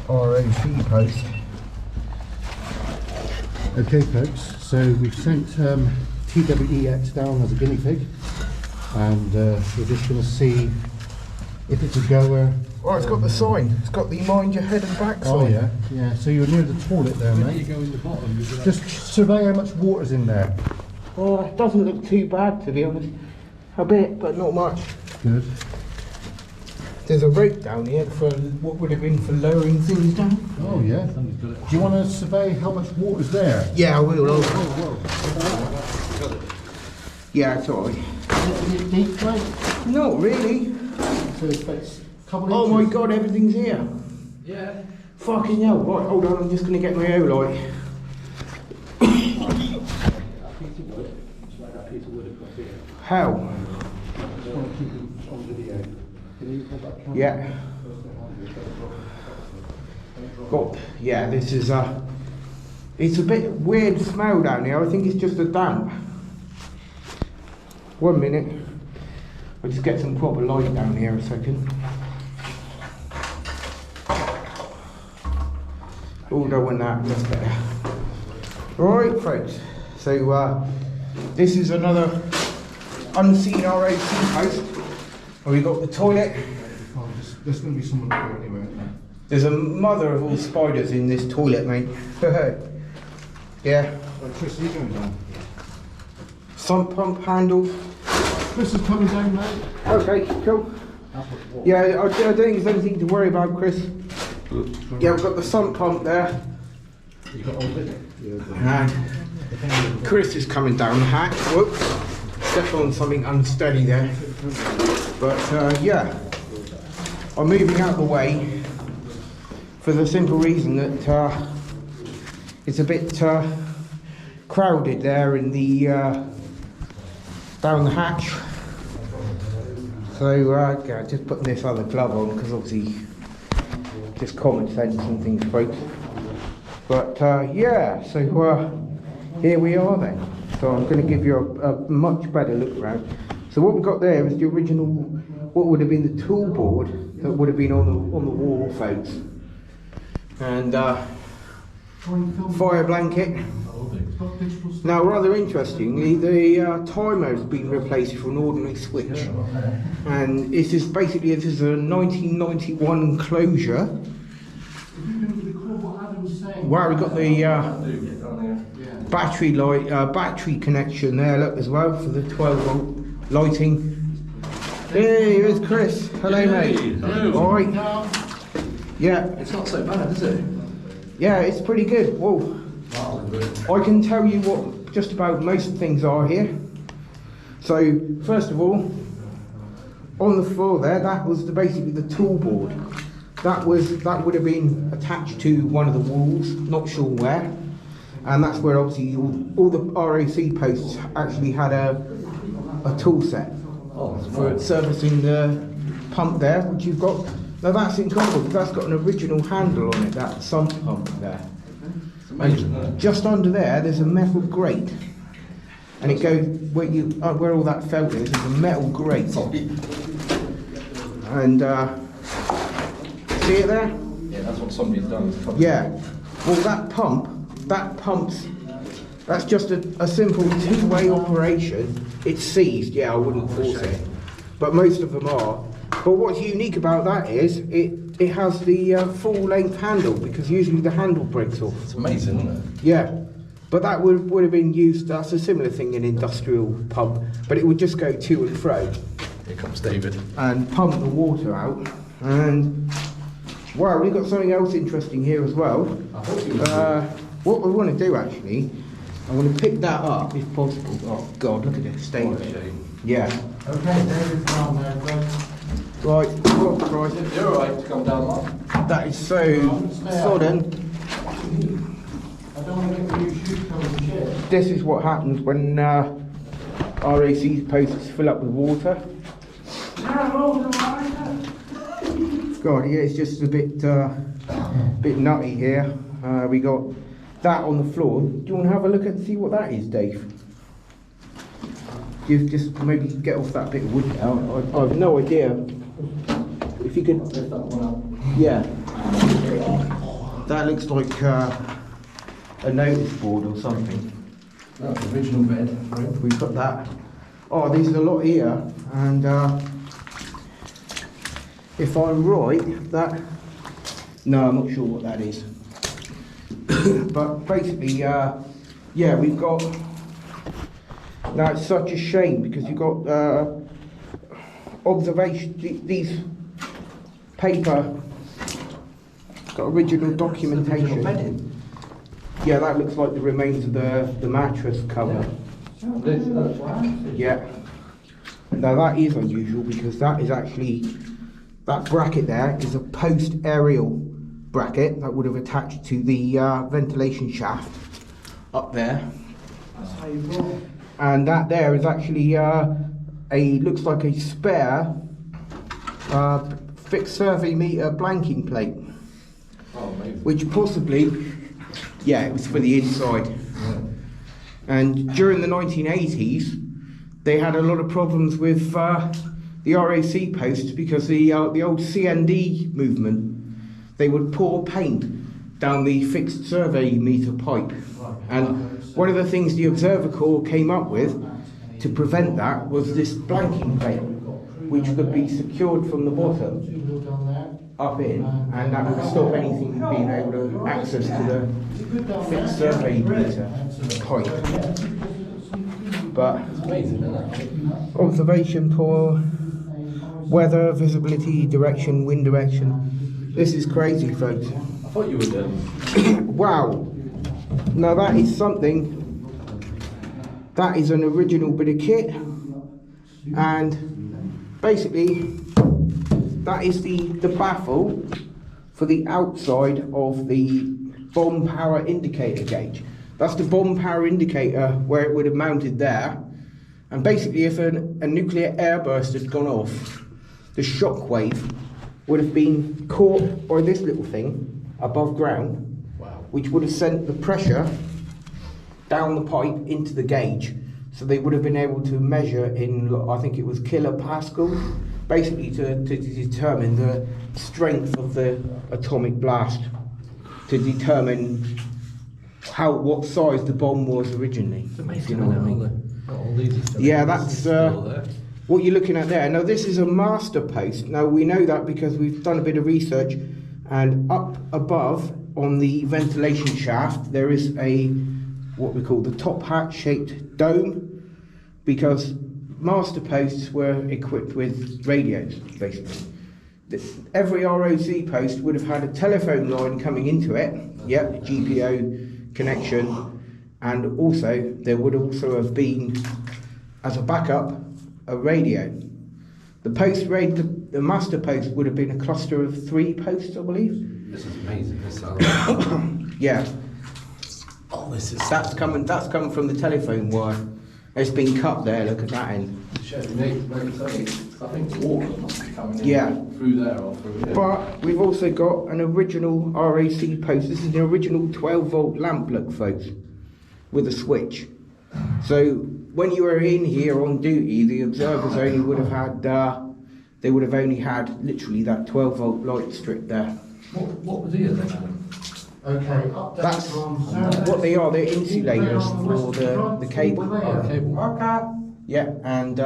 ROC post. Okay folks, so we've sent TWEX down as a guinea pig, and we're just going to see if it's a goer. Oh, it's got the sign. It's got the mind your head and back sign. Oh yeah, yeah. So you're near the toilet there, mate. You go in the bottom. Just survey how much water's in there. Oh, it doesn't look too bad, to be honest. A bit, but not much. Good. There's a rope down here for what would have been for lowering things down. Oh yeah. Do you want to survey how much water's there? Yeah, I will. Oh, whoa. Yeah, it's alright. Is it deep, mate? Not really. So it's a couple Oh inches. my god, everything's here. Yeah. Fucking hell. Right, hold on, I'm just going to get my light. How? Yeah. God, yeah, this is it's a bit weird smell down here. I think it's just a damp. 1 minute. I'll just get some proper light down here a second. Oh, don't want that, that's better. Right, folks. So, this is another unseen ROC post. We got the toilet. Oh, there's going to be someone there anyway. There's a mother of all spiders in this toilet, mate. Yeah. Chris, are you going down? Sump pump handle. Chris is coming down, mate. Okay, cool. Yeah, I don't think there's anything to worry about, Chris. Yeah, we've got the sump pump there. You got all of it? And Chris is coming down the hatch. Whoops. Stepped on something unsteady there. But yeah, I'm moving out of the way for the simple reason that it's a bit crowded there in the down the hatch. So yeah, just putting this other glove on because obviously just common sense and things, folks. But yeah, so here we are then. So I'm going to give you a much better look around. So what we've got there is the original, what would have been the tool board that would have been on the wall, folks. And fire blanket. Now, rather interestingly, the timer has been replaced for an ordinary switch. And this is basically, this is a 1991 closure. Wow, we've got the battery light, battery connection there, look, as well, for the 12-volt lighting. Hey, here's Chris. Hello, mate. Hello. All right. Yeah. It's not so bad, is it? Yeah, it's pretty good. Whoa. I can tell you what just about most things are here. So, first of all, on the floor there, that was basically the tool board. That would have been attached to one of the walls, not sure where. And that's where obviously all the ROC posts actually had a tool set for servicing the pump there, which you've got. Now that's incredible, because that's got an original handle on it, that sump pump there. And just under there's a metal grate. And it goes, where all that felt is a metal grate. And see it there? Yeah, that's what somebody's done. Yeah. Well, that pump's, that's just a simple two-way operation. It's seized, yeah, I wouldn't force it. But most of them are. But what's unique about that is it has the full-length handle, because usually the handle breaks off. It's amazing, isn't it? Yeah. But that would have been used, that's a similar thing in industrial pump, but it would just go to and fro. Here comes David. And pump the water out. And wow, we've got something else interesting here as well. What we want to do actually, I want to pick that up if possible. Oh God, look at it, stain. Yeah. Okay, David's down there, Greg. Right, oh Christ. You're alright to come down, Mark. That is so sodden. I don't want to get the new shoes coming to shit. This is what happens when RAC posts fill up with water. God, yeah, it's just a bit nutty here. We got that on the floor. Do you want to have a look and see what that is, Dave? You just maybe get off that bit of wood now. I have no idea. If you could, yeah. That looks like a notice board or something. That's the original bed frame. We've got that. Oh, there's a lot here, and if I'm right, that... No, I'm not sure what that is. But basically, yeah, we've got... Now, it's such a shame, because you've got observation, these paper, got original documentation. Bedding. Yeah, that looks like the remains of the mattress cover. Yeah. Now that is unusual because that is actually, that bracket there is a post aerial bracket that would have attached to the ventilation shaft up there. And that there is actually looks like a spare fixed survey meter blanking plate. Oh, amazing. Which Which possibly, yeah, it was for the inside. And during the 1980s, they had a lot of problems with the RAC posts because the old CND movement, they would pour paint down the fixed survey meter pipe. And one of the things the Observer Corps came up with to prevent that was this blanking plate, which could be secured from the bottom up in, and that would stop anything being able to access to the fixed survey meter pipe. But amazing, isn't it? observation for weather, visibility, direction, wind direction. This is crazy, folks. I thought you were Wow. Now that is something. That is an original bit of kit, and basically that is the baffle for the outside of the bomb power indicator gauge. That's the bomb power indicator where it would have mounted there. And basically if a nuclear airburst had gone off, the shock wave would have been caught by this little thing above ground, Wow. which would have sent the pressure down the pipe into the gauge. So they would have been able to measure in, I think it was kilopascals, basically to determine the strength of the atomic blast, to determine what size the bomb was originally. It's amazing, if you know what I mean. All these are still Yeah, there. that's Still there. what you're looking at there. Now this is a master post. Now we know that because we've done a bit of research, and up above on the ventilation shaft there is what we call the top hat shaped dome, because master posts were equipped with radios basically. Every ROC post would have had a telephone line coming into it, yep, GPO connection, and also there would also have been, as a backup, a radio. The master post would have been a cluster of 3 posts, I believe. This is amazing. This Yeah. Oh, this is. That's coming from the telephone wire. It's been cut there, look at that end. I think water must be coming in Yeah. through there or through here. But we've also got an original RAC post. This is an original 12-volt lamp, look, folks, with a switch. So when you were in here on duty, the observers only would have had, they would have only had literally that 12-volt light strip there. What was here then, Adam? Okay, update That's from what they are. They're insulators for the cable. Oh, cable. Yeah, and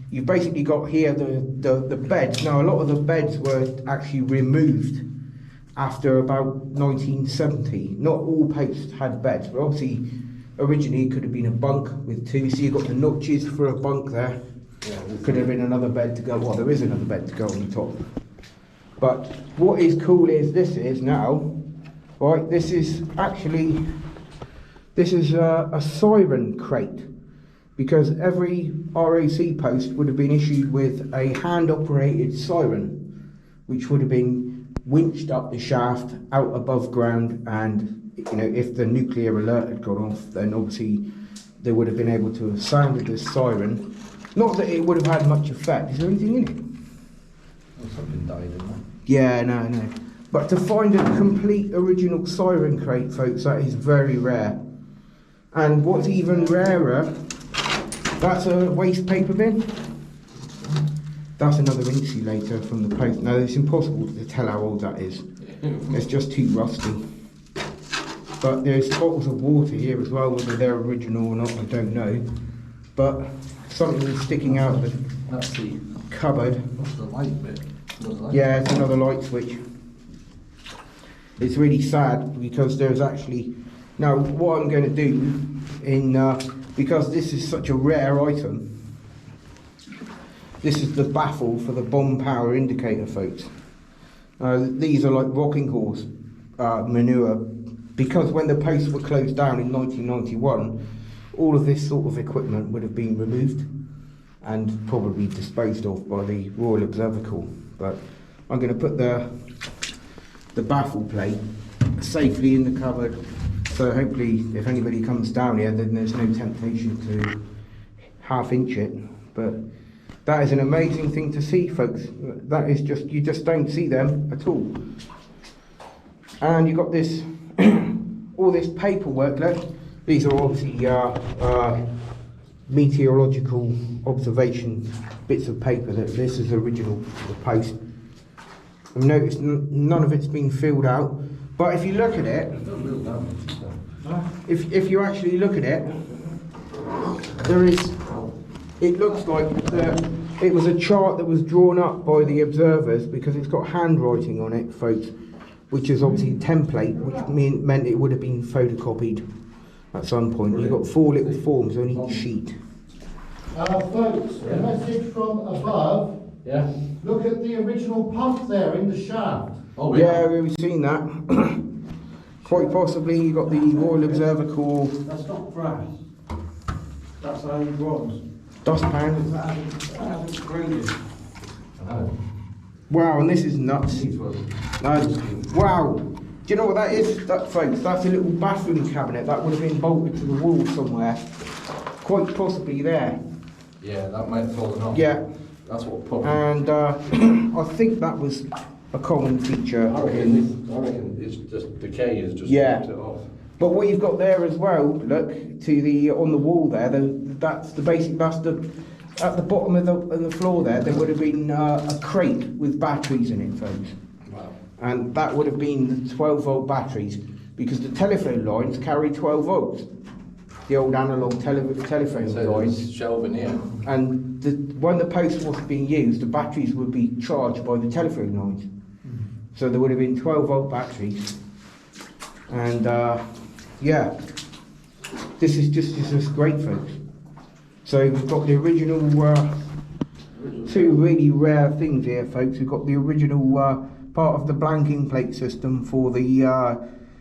you've basically got here the beds. Now a lot of the beds were actually removed after about 1970. Not all posts had beds, but obviously originally it could have been a bunk with 2. So you've got the notches for a bunk there. Yeah, Could have been another bed to go. Well, there is another bed to go on the top. But what is cool is this is now, right? This is a siren crate, because every RAC post would have been issued with a hand-operated siren, which would have been winched up the shaft out above ground, and you know, if the nuclear alert had gone off, then obviously they would have been able to have sounded this siren. Not that it would have had much effect. Is there anything in it? Oh, something died in there. Yeah, no. But to find a complete original siren crate, folks, that is very rare. And what's even rarer, that's a waste paper bin. That's another insulator from the post. Now, it's impossible to tell how old that is. It's just too rusty. But there's bottles of water here as well, whether they're original or not, I don't know. But something sticking out of the That's the, cupboard. what's the light bit? What's the light? Yeah, it's another light switch. It's really sad because there's actually... Now, what I'm going to do, because this is such a rare item, this is the baffle for the bomb power indicator, folks. These are like rocking horse manure, because when the posts were closed down in 1991, all of this sort of equipment would have been removed and probably disposed of by the Royal Observer Corps. But I'm going to put the baffle plate safely in the cupboard, so hopefully if anybody comes down here then there's no temptation to half-inch it. But that is an amazing thing to see, folks. That is just, you just don't see them at all. And you've got this all this paperwork left. These are obviously meteorological observation bits of paper. That this is original to the post. I've noticed none of it's been filled out, but if you look at it, if you actually look at it, there is, it looks like it was a chart that was drawn up by the observers, because it's got handwriting on it, folks, which is obviously a template, which meant it would have been photocopied at some point. You've got 4 little forms on each sheet. Folks, a message from above. Yeah. Look at the original pump there in the shaft. Oh, Yeah, we've seen that. Quite possibly you got the Royal Observer Corps That's not brass. That's old bronze. dustpan. That hasn't corroded. Wow, and this is nuts. Wow. Do you know what that is, folks? That's a little bathroom cabinet that would have been bolted to the wall somewhere. Quite possibly there. Yeah, that might have fallen off. Yeah. That's what probably. And I think that was a common feature. I reckon it's just decay is just Yeah. knocked it off. But what you've got there as well, look, to the on the wall there, that's the basic, that's the, at the bottom of the floor there would have been a crate with batteries in it, folks. Wow. And that would have been the 12-volt batteries, because the telephone lines carry 12 volts. The old analog telephone So lines. there's shelving here. And when the post wasn't being used, the batteries would be charged by the telephone lines. So there would have been 12-volt batteries. And yeah, this is just great, folks. So we've got the original, 2 really rare things here, folks. We've got the original part of the blanking plate system for the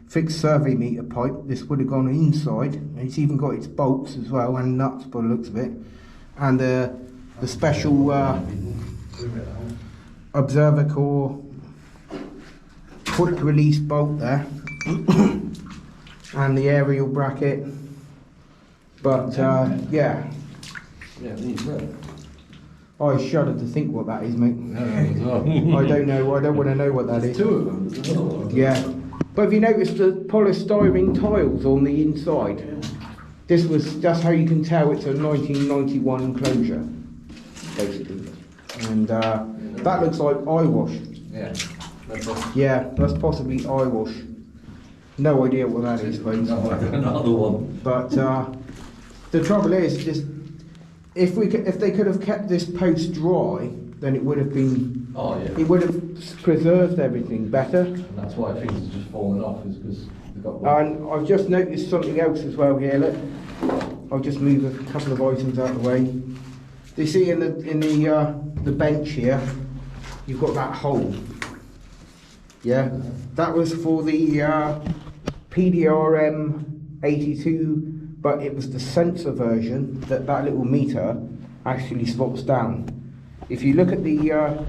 fixed survey meter pipe. This would have gone inside, and it's even got its bolts as well, and nuts by the looks of it. And the special Observer Corps quick release bolt there. And the aerial bracket. But yeah, Yeah, these look. I shudder to think what that is, mate. Yeah, I don't know, I don't want to know what that is. 2 of them. There's another one. Yeah. But have you noticed the polystyrene tiles on the inside? That's how you can tell it's a 1991 enclosure, basically. And that looks like eyewash. Yeah. That's all. Yeah, that's possibly eyewash. No idea what that is, folks. Another one. But the trouble is, just if they could have kept this post dry, then it would have been. Oh yeah. It would have preserved everything better. And that's why things have just fallen off, is because they've got. And I've just noticed something else as well here. Look, I'll just move a couple of items out of the way. Do you see in the bench here? You've got that hole. Yeah, that was for the PDRM 82, but it was the sensor version that little meter actually slots down. If you look at the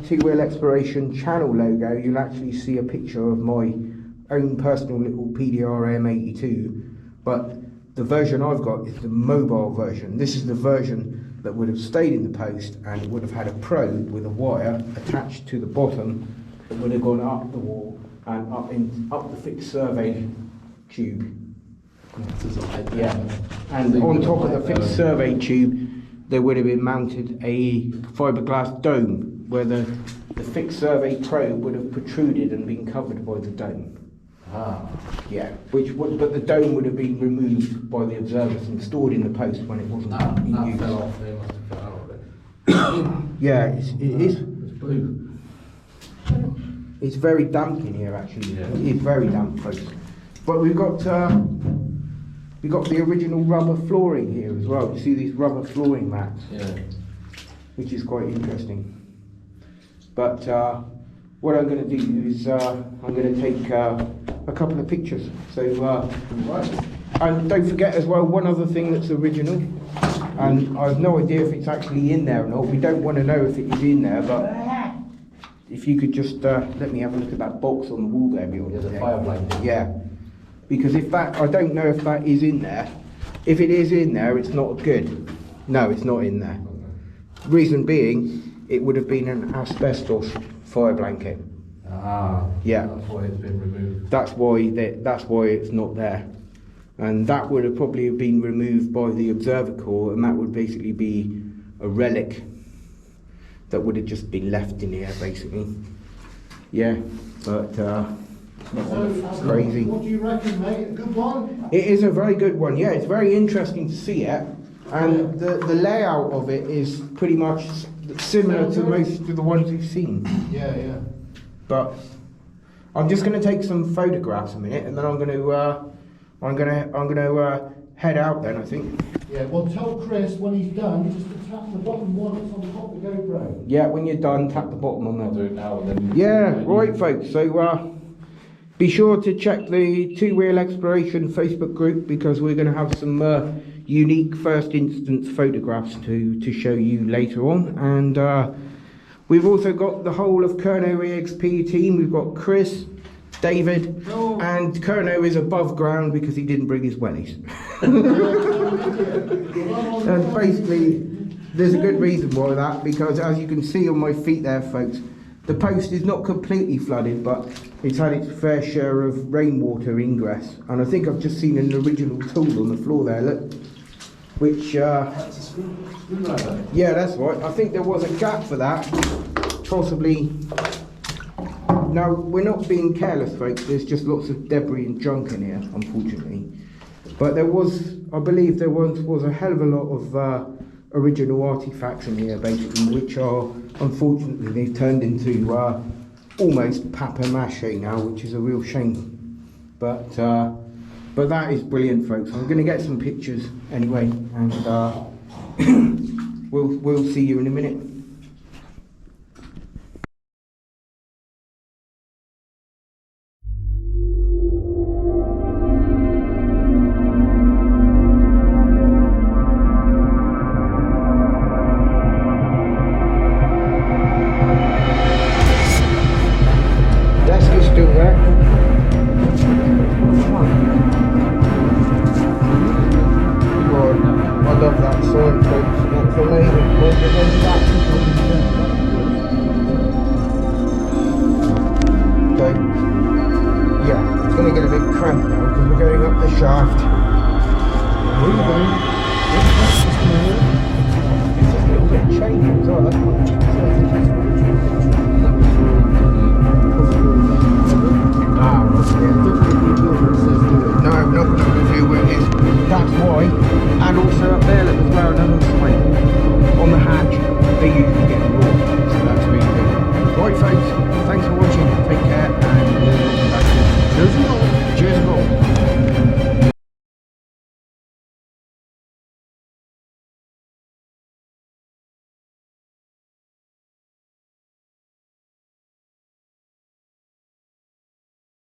Two-Wheel Exploration channel logo, you'll actually see a picture of my own personal little PDRM 82, but the version I've got is the mobile version. This is the version that would have stayed in the post, and it would have had a probe with a wire attached to the bottom that would have gone up the wall and up the fixed survey tube. Yeah, and on top of the fixed survey tube there would have been mounted a fiberglass dome where the the fixed survey probe would have protruded and been covered by the dome. Ah. Yeah, but the dome would have been removed by the observers and stored in the post when it wasn't in That use. fell off, they must have fell out of it. Yeah, it is. It's blue. It's very damp in here, actually. Yeah. It is very damp, folks. But we've got the original rubber flooring here as well. You see these rubber flooring mats, Yeah. which is quite interesting. But what I'm going to do is I'm going to take a couple of pictures. So, and don't forget as well, one other thing that's original, and I have no idea if it's actually in there or not. We don't want to know if it is in there, but if you could just let me have a look at that box on the wall there, Bjorn. There's a fire blanket. Yeah, because if that, I don't know if that is in there. If it is in there, it's not good. No, it's not in there. Reason being, it would have been an asbestos fire blanket. Ah. Yeah. That's why it's been removed. That's why it's not there. And that would have probably been removed by the observer corps, and that would basically be a relic that would have just been left in here, basically. Yeah, but it's crazy. What do you reckon, mate? A good one? It is a very good one. Yeah, it's very interesting to see it, and the layout of it is pretty much similar to most of the ones we've seen. Yeah, yeah. But I'm just going to take some photographs a minute, and then I'm going to head out. Then I think. Yeah, well, tell Chris when he's done just to tap the bottom one that's on top of the GoPro. Yeah, when you're done, tap the bottom on I'll do there. it now and then. Yeah, right, folks. So be sure to check the Two Wheel Exploration Facebook group, because we're going to have some unique first instance photographs to show you later on. And we've also got the whole of KERNOW EXP team. We've got Chris, David, and KERNOW is above ground because he didn't bring his wellies. And basically, there's a good reason why that, because as you can see on my feet there, folks, the post is not completely flooded, but it's had its fair share of rainwater ingress. And I think I've just seen an original tool on the floor there, look, which, That's a screwdriver. yeah, that's right. I think there was a gap for that, possibly. Now, we're not being careless, folks. There's just lots of debris and junk in here, unfortunately. But there was, I believe there was a hell of a lot of original artifacts in here, basically, which are, unfortunately, they've turned into almost papier-mâché now, which is a real shame. But that is brilliant, folks. I'm going to get some pictures anyway, and we'll see you in a minute. Desk is still there. God, I love that sign, folks. That's amazing. So, yeah, it's going to get a bit cramped now because we're going up the shaft. It's just a little bit changing as well. Ah, right, yeah.